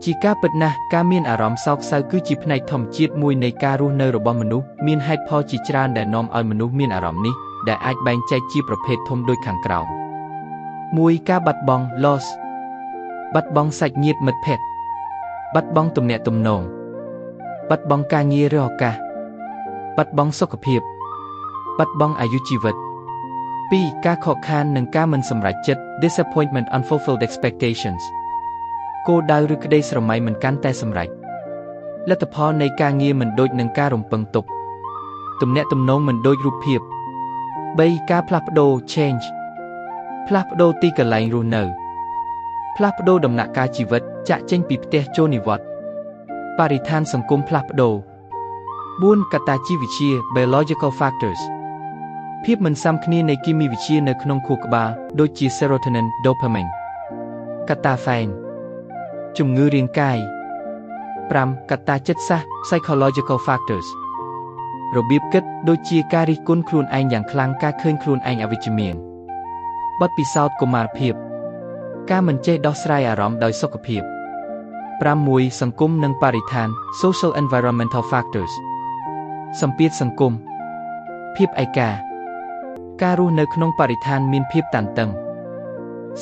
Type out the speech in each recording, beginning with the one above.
ជាការពិតណាស់ការមានអារម្មណ៍សោកសៅគឺជាផ្នែកធម្មជាតិមួយនៃការរស់នៅរបស់មនុស្សមានហេតុផលជាច្រើនដែលនាំឲ្យមនុស្សមានអារម្មណ៍នេះដែលអាចបែងចែកជាប្រភេទធំដូចខាងក្រោម 1. ការបាត់បង់ loss បាត់បង់សាច់ញាតិមិត្តភក្តិបាត់បង់ទំនាក់ទំនងបាត់បង់ការងារឬឱកាសបាត់បង់សុខភាពបាត់បង់អាយុជីវិត 2. ការខកខាននិងការមិនសម្រេចចិត្ត disappointment unfulfilled expectations គោលដៅឬក្តីស្រមៃមិនកាន់តែសម្រេចលទ្ធផលនៃការងារមិនដូចនឹងការរំពឹងទុកទំនាក់ទំនងមិនដូចរូបភាព 3. ការផ្លាស់ប្ដូរ change ផ្លាស់ប្ដូរទីកន្លែងរស់នៅផ្លាស់ប្ដូរដំណាក់កាលជីវិតចាកចេញពីផ្ទះចូលនិវត្តន៍បរិស្ថានសង្គមផ្លាស់ប្ដូរ 4. កត្តាជីវវិទ្យា biological factors ភាពមិនសមគ្នានៃគីមីវិទ្យានៅក្នុងខួរក្បាលដូចជា serotonin dopamine កត្តាហ្វេនជំងឺរាងកាយ 5. កត្តាចិត្តសាស្ត្រ psychological factors របៀបគិតដូចជាការរិះគន់ខ្លួនឯងយ៉ាងខ្លាំងការឃើញខ្លួនឯងអវិជ្ជមានបទពិសោធន៍កុមារភាពការមិនចេះដោះស្រាយអារម្មណ៍ដោយសុខភាព 6. សង្គមនិងបរិស្ថាន social environmental factors សម្ពាធសង្គមភាពឯកាការរស់នៅក្នុងបរិស្ថានមានភាពតានតឹង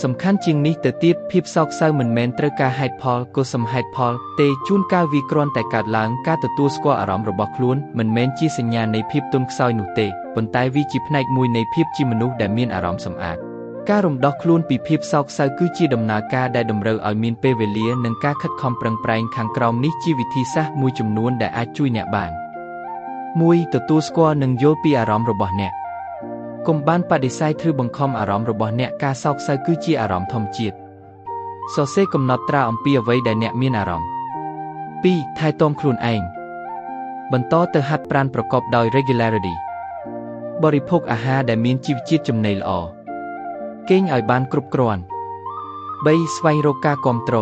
សំខាន់ជាងនេះទៅទៀតភាពសោកសៅមិនមែនត្រូវការហេតុផលកុសលហេតុផលទេជួនកាលវាគ្រាន់តែកើតឡើងការទទួលស្គាល់អារម្មណ៍របស់ខ្លួនមិនមែនជាសញ្ញានៃភាពទន់ខ្សោយនោះទេប៉ុន្តែវាជាផ្នែកមួយនៃភាពជាមនុស្សដែលមានអារម្មណ៍សម្អាតការរំដោះខ្លួនពីភាពសោកសៅគឺជាដំណើរការដែលតម្រូវឲ្យមានពេលវេលានិងការខិតខំប្រឹងប្រែងខាងក្រោមនេះជាវិធីសាស្ត្រមួយចំនួនដែលអាចជួយអ្នកបាន 1. ទទួលស្គាល់និងយល់ពីអារម្មណ៍របស់អ្នកកុំបានបដិសេធឬបង្ខំអារម្មណ៍របស់អ្នកការសោកសៅគឺជាអារម្មណ៍ធម្មជាតិសរសេរកំណត់ត្រាអំពីអ្វីដែលអ្នកមានអារម្មណ៍ 2. ថែទាំខ្លួនឯងបន្តទៅហាត់ប្រាណប្រកបដោយ regularity បរិភោគអាហារដែលមានជីវជាតិចំណីល្អគេងឲ្យបានគ្រប់គ្រាន់ 3. ស្វែងរកការគាំទ្រ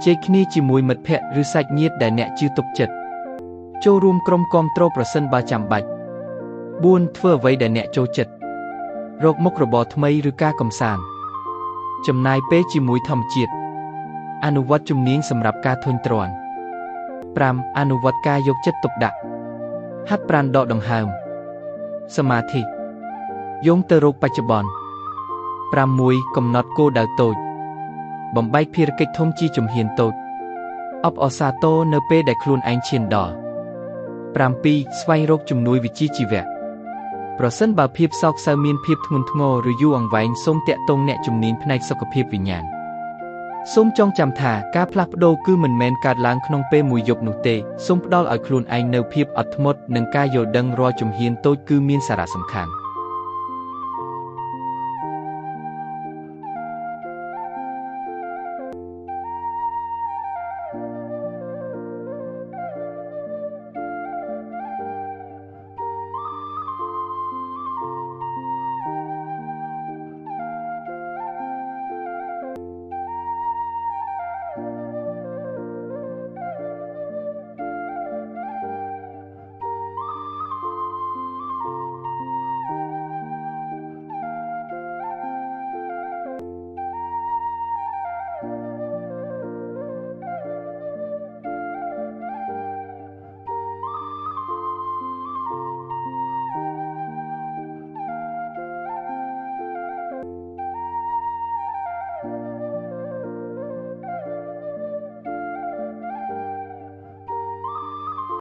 ជែកគ្នាជាមួយមិត្តភក្តិឬសាច់ញាតិដែលអ្នកជឿទុកចិត្តចូលរួមក្រុមគាំទ្រប្រសិនបើចាំបាច់ 4. ធ្វើអ្វីដែលអ្នកចូលចិត្តរកមុខរបរថ្មីឬការកម្សាន្តចំណាយពេលជាមួយធម្មជាតិអនុវត្តជំនាញសម្រាប់ការធុញទ្រាន់ 5. អនុវត្តការយកចិត្តទុកដាក់ហាត់ប្រាណដកដង្ហើមសមាធិយោងទៅរកបច្ចុប្បន្ន 6. កំណត់គោលដៅតូចបំបែកភារកិច្ចធំជាជំហានតូចអបអរសាទរនៅពេលដែលខ្លួនឯងឈានដល់ 7. ស្វែងរកជំនួយវិជ្ជាជីវៈប្រសិនបើភាពសោកសៅមានភាពធ្ងន់ធ្ងរឬយូរអង្វែងសូមតាក់ទងអ្នកជំនាញផ្នែកសុខភាពវិញ្ញាណសូមចងចាំថាការផ្លាស់ប្ដូរគឺមិនមែនកើតឡើងក្នុងពេលមួយយប់នោះទេសូមផ្ដល់ឲ្យខ្លួនឯងនូវភាពអត់ធ្មត់និងការយល់ដឹងរាល់ជំហានតូចគឺមានសារៈសំខាន់